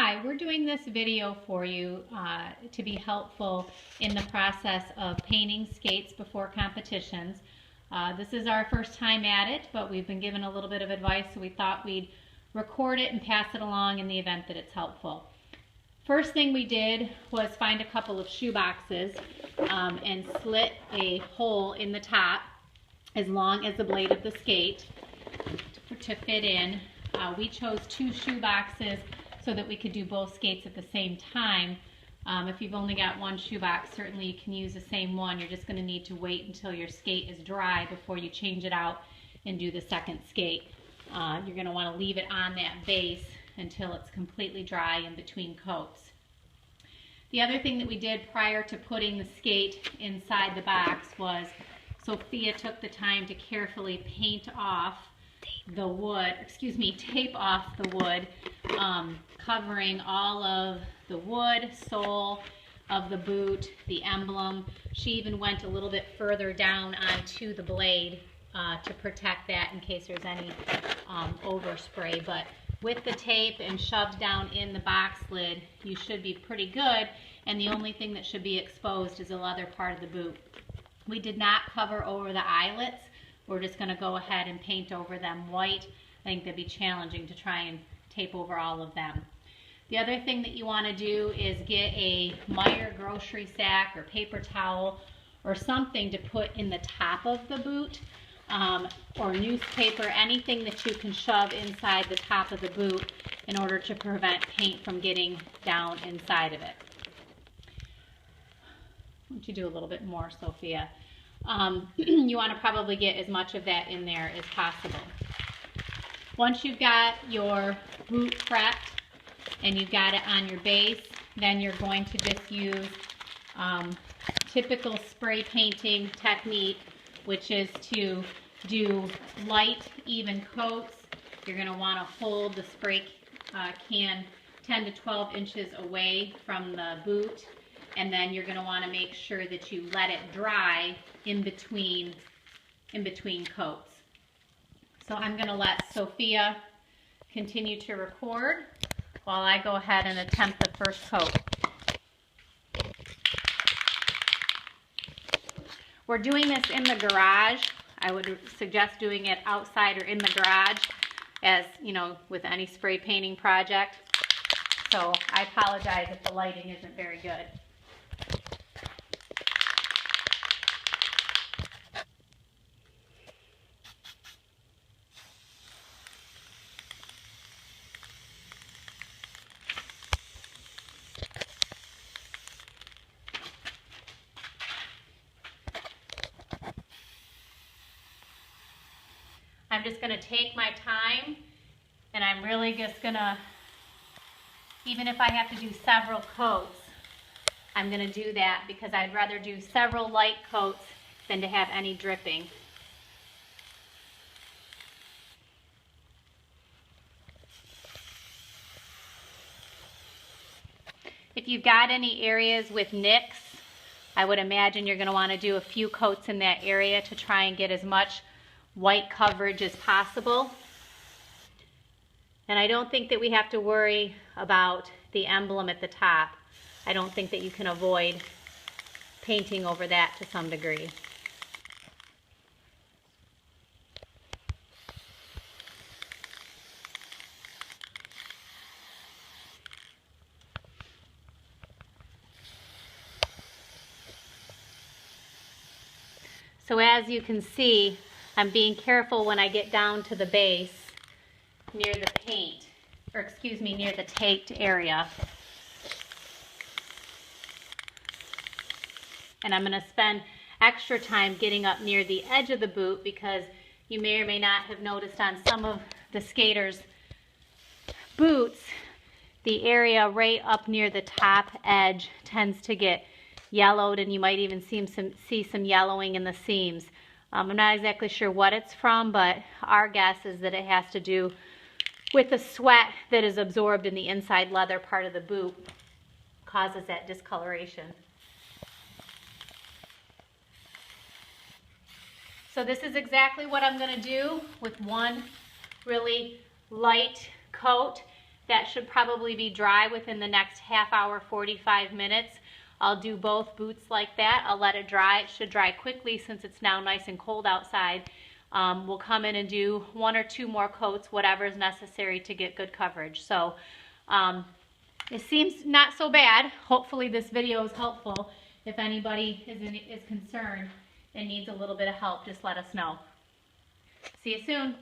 Hi, we're doing this video for you to be helpful in the process of painting skates before competitions. This is our first time at it, but we've been given a little bit of advice, so we thought we'd record it and pass it along in the event that it's helpful. First thing we did was find a couple of shoe boxes and slit a hole in the top as long as the blade of the skate to fit in. We chose 2 shoe boxes so that we could do both skates at the same time. If you've only got 1 shoe box, certainly you can use the same one. You're just going to need to wait until your skate is dry before you change it out and do the second skate. You're going to want to leave it on that base until it's completely dry in between coats. The other thing that we did prior to putting the skate inside the box was Sophia took the time to carefully paint off the wood, tape off the wood, covering all of the wood, sole of the boot, the emblem. She even went a little bit further down onto the blade to protect that in case there's any overspray. But with the tape and shoved down in the box lid, you should be pretty good, and the only thing that should be exposed is the leather part of the boot. We did not cover over the eyelets. We're just going to go ahead and paint over them white. I think that'd be challenging to try and tape over all of them. The other thing that you want to do is get a Meijer grocery sack or paper towel or something to put in the top of the boot, or newspaper, anything that you can shove inside the top of the boot in order to prevent paint from getting down inside of it. Why don't you do a little bit more, Sophia? You want to probably get as much of that in there as possible. Once you've got your boot prepped and you've got it on your base, then you're going to just use typical spray painting technique, which is to do light, even coats. You're going to want to hold the spray can 10 to 12 inches away from the boot, and then you're going to want to make sure that you let it dry in between coats. So I'm going to let Sophia continue to record while I go ahead and attempt the first coat. We're doing this in the garage. I would suggest doing it outside or in the garage, as you know, with any spray painting project. So I apologize if the lighting isn't very good. I'm just going to take my time, and I'm really just going to, even if I have to do several coats, I'm going to do that because I'd rather do several light coats than to have any dripping. If you've got any areas with nicks, I would imagine you're going to want to do a few coats in that area to try and get as much white coverage as possible. And I don't think that we have to worry about the emblem at the top. I don't think that you can avoid painting over that to some degree. So as you can see, I'm being careful when I get down to the base near the paint, or excuse me, near the taped area. And I'm going to spend extra time getting up near the edge of the boot because you may or may not have noticed on some of the skaters' boots, the area right up near the top edge tends to get yellowed, and you might even see some yellowing in the seams. I'm not exactly sure what it's from, but our guess is that it has to do with the sweat that is absorbed in the inside leather part of the boot, causes that discoloration. So this is exactly what I'm going to do with one really light coat, That should probably be dry within the next half hour, 45 minutes. I'll do both boots like that. I'll let it dry. It should dry quickly since it's now nice and cold outside. We'll come in and do 1 or 2 more coats, whatever is necessary to get good coverage. So it seems not so bad. Hopefully this video is helpful. If anybody is concerned and needs a little bit of help, just let us know. See you soon.